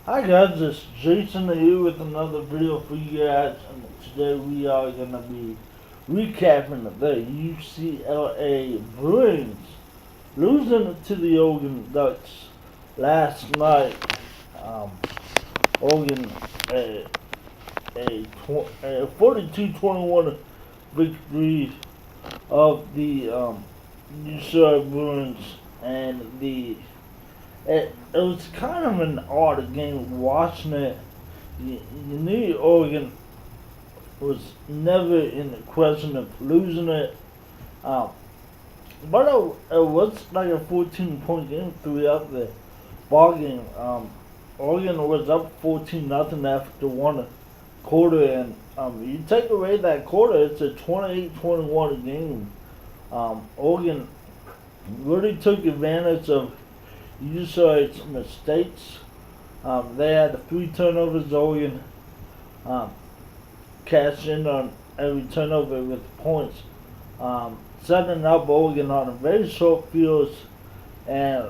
Hi guys, it's Jason here with another video for you guys, and today we are going to be recapping the UCLA Bruins losing to the Oregon Ducks last night. Oregon a 42-21 victory of the UCLA Bruins, and it was kind of an odd game watching it. You knew Oregon was never in the question of losing it, um, but it was like a 14-point game throughout the ball game. Oregon was up 14-0 after one quarter, and you take away that quarter, it's a 28-21 game. Oregon really took advantage of UCLA's mistakes. They had 3 turnovers. Oregon cashed in on every turnover with points, setting up Oregon on a very short field, and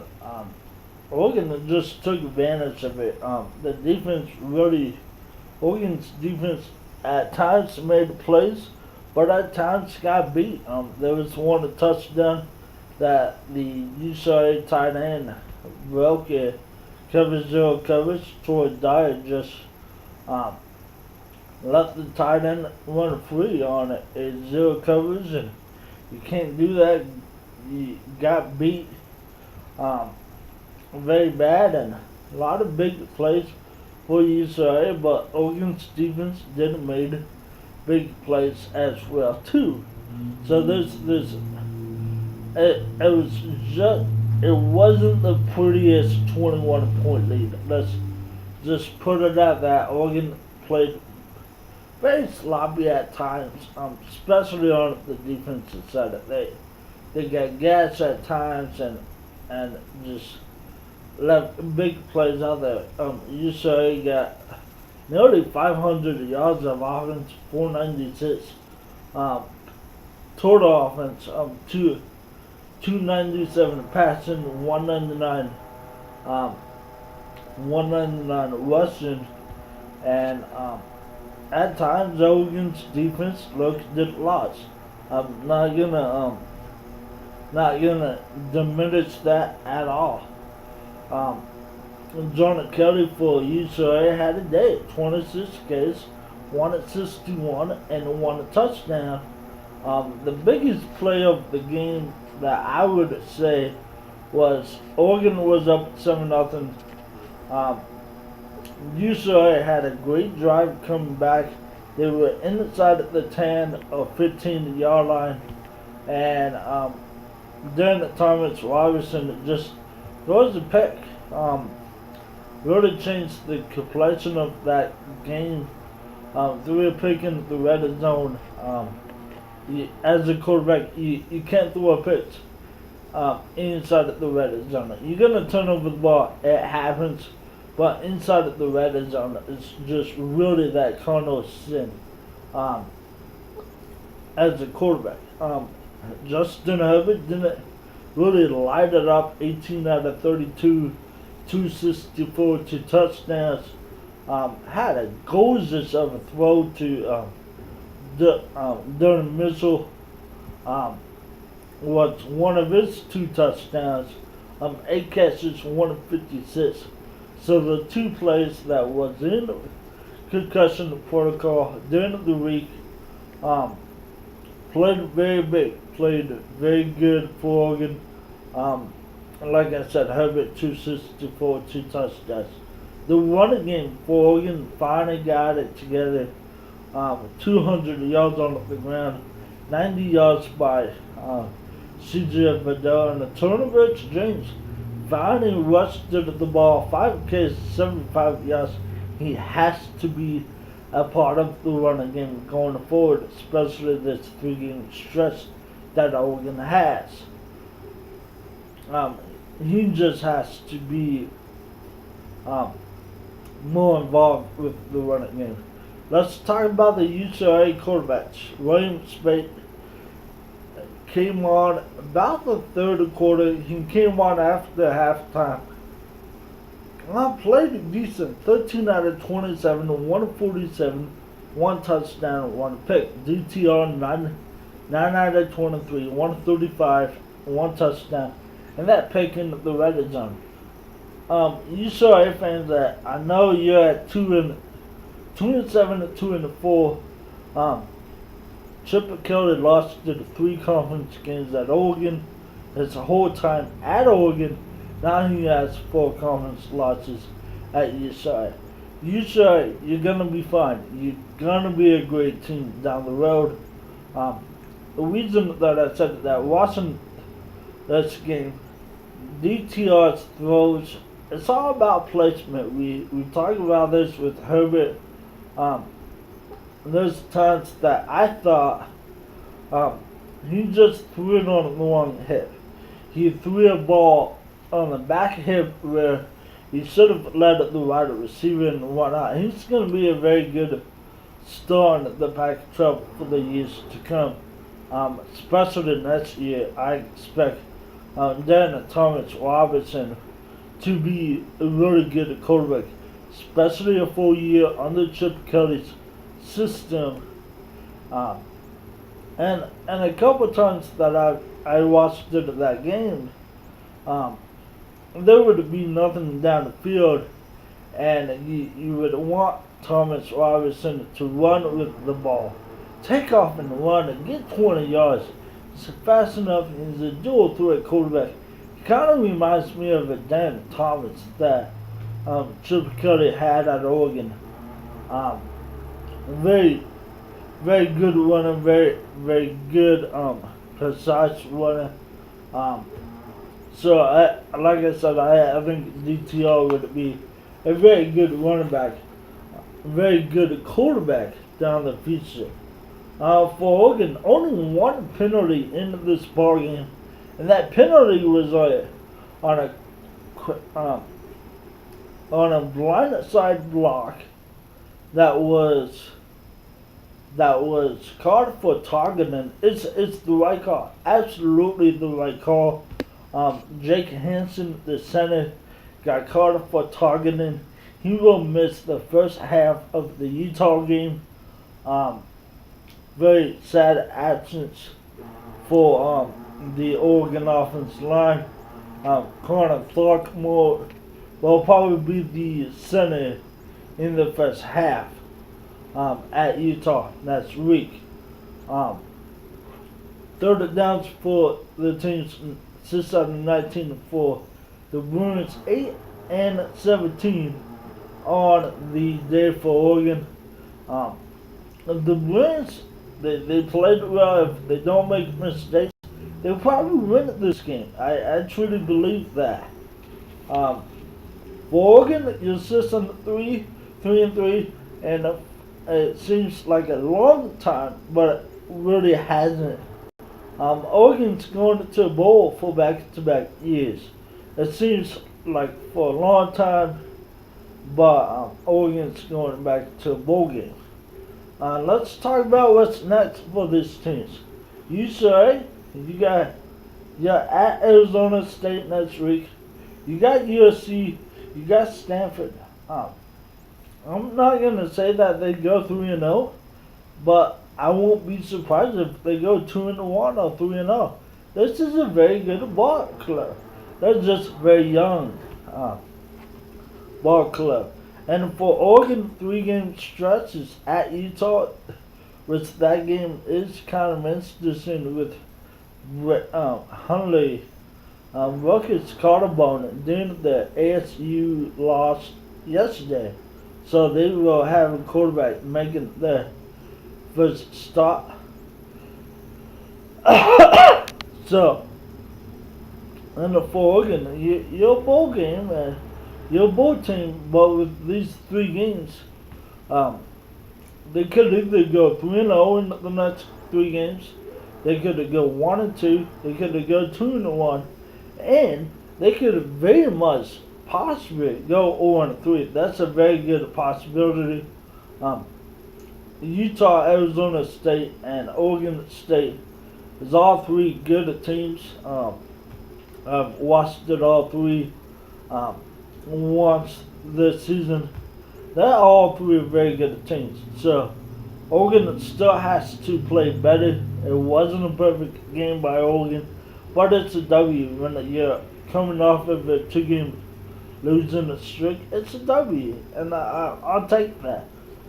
Oregon just took advantage of it. The defense really, Oregon's defense at times made plays, but at times got beat. There was one touchdown that the UCLA tight end broke a zero coverage. Troy Dyer just let the tight end run free on a zero coverage, and you can't do that. You got beat very bad, and a lot of big plays for UCLA, but Oregon's defense didn't make big plays as well too. So it wasn't the prettiest 21-point lead. Let's just put it at that. Oregon played very sloppy at times, especially on the defensive side. They got gas at times, and just left big plays out there. UCLA got nearly 500 yards of offense, 496 total offense, 297 passing, 199 rushing, and at times Oregon's defense looked lost. I'm not gonna diminish that at all. John Kelly for UCLA had a day, 26 carries, 161, and one touchdown. The biggest play of the game that I would say was Oregon was up 7-0. UCLA had a great drive coming back. They were inside the 10 or 15-yard line, and during the time it's Robinson just throws a pick. Really changed the complexion of that game. Threw a pick in the red zone. As a quarterback, you can't throw a pitch inside the red zone. You're gonna turn over the ball. It happens, but inside the red zone, it's just really that cardinal sin. As a quarterback, Justin Herbert didn't really light it up. 18 out of 32, 264, 2 touchdowns. Had a gorgeous of a throw to Darren Mitchell. Was one of his 2 touchdowns. 8 catches, 156. So the 2 plays that was in concussion protocol during the week, played very big, played very good for Oregon. Like I said, Herbert 264, 2 touchdowns. The running game for Oregon finally got it together. 200 yards on the ground, 90 yards by C.J. Vidal, and a turnover to James. Finally rushed to the ball, 5 carries, 75 yards. He has to be a part of the running game going forward, especially this 3-game stretch that Oregon has. He just has to be more involved with the running game. Let's talk about the UCLA quarterbacks. William Speight came on about the third quarter. He came on after halftime. played decent. 13 out of 27, 147, one touchdown, one pick. DTR 9 out of 23, 135, one touchdown, and that pick in the red zone. UCLA fans, that I know you're at 2-7 and 2-4. Chip Kelly lost to the 3 conference games at Oregon. His whole time at Oregon. Now he has 4 conference losses at UCLA. UCLA, you're gonna be fine. You're gonna be a great team down the road. The reason that I said that, watching this game, DTR's throws, it's all about placement. We talked about this with Herbert. There's times that I thought he just threw it on the wrong hip. He threw a ball on the back hip where he should have led the wide receiver and whatnot. He's going to be a very good star in the Pac-12 for the years to come. Especially next year, I expect Dan Thomas Robinson to be a really good quarterback, especially a full year under Chip Kelly's system. And a couple times that I watched that game, there would be nothing down the field, and you would want Thomas Robinson to run with the ball, take off and run and get 20 yards. It's fast enough. He's a dual threat quarterback. He kind of reminds me of a Dan Thomas that Chip Kelly had at Oregon. Very, very good runner, very good precise runner. So like I said, I think DTR would be a very good running back, very good quarterback down the future. For Oregon, only one penalty in this ball game, and that penalty was on a blind side block that was called for targeting. It's the right call, absolutely the right call. Jake Hansen, the center, got called for targeting. He will miss the first half of the Utah game. Very sad absence for the Oregon offensive line. Connor Throckmorton will probably be the center in the first half at Utah next week. Third downs for the teams 6 out of 19 for the Bruins, 8 and 17 on the day for Oregon. The Bruins, they played well. If they don't make mistakes, they'll probably win this game. I truly believe that. For Oregon, you're 3-3, and it seems like a long time, but it really hasn't. Oregon's going to a bowl for back-to-back years. It seems like for a long time, but Oregon's going back to a bowl game. Let's talk about what's next for these teams. UCLA, you're at Arizona State next week. You got USC, you got Stanford. I'm not going to say that they go 3-0, but I won't be surprised if they go 2-1 or 3-0. This is a very good ball club. They're just very young ball club. And for Oregon, 3-game stretches at Utah, which that game is kind of interesting with Huntley Ruckus collarbone during the ASU loss yesterday. So they will have a quarterback making their first start. So, and for Oregon, your bowl game, your bowl team, but with these 3 games, they could either go 3-0 in the next 3 games, they could go 1-2, they could go 2-1, and they could very much possibly go 0-3. That's a very good possibility. Utah, Arizona State, and Oregon State is all 3 good teams. I've watched it all 3. once this season. They're all three very good teams. So Oregon still has to play better. It wasn't a perfect game by Oregon, but it's a W when you're coming off of a 2-game losing streak. It's a W, and I'll take that.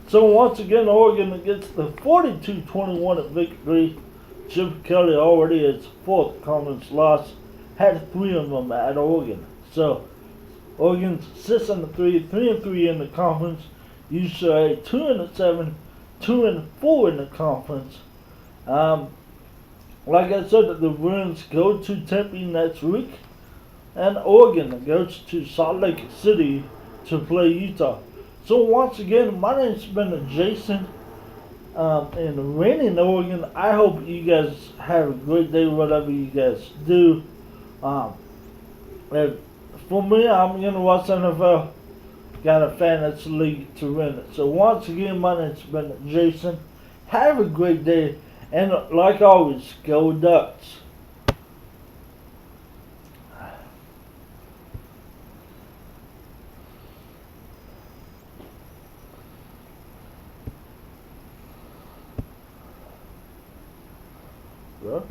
So once again, Oregon gets the 42-21 victory. Chip Kelly already his fourth conference loss, had three of them at Oregon. So Oregon's 6-3, 3-3 in the conference. UCLA 2-7, 2-4 in the conference. Like I said, the Bruins go to Tempe next week, and Oregon goes to Salt Lake City to play Utah. So once again, my name's been Jason. In rainy Oregon, I hope you guys have a great day, whatever you guys do. And for me, I'm gonna watch NFL. Got a fantasy league to win it. So once again, my name's been Jason. Have a great day, and like always, go Ducks. Bro.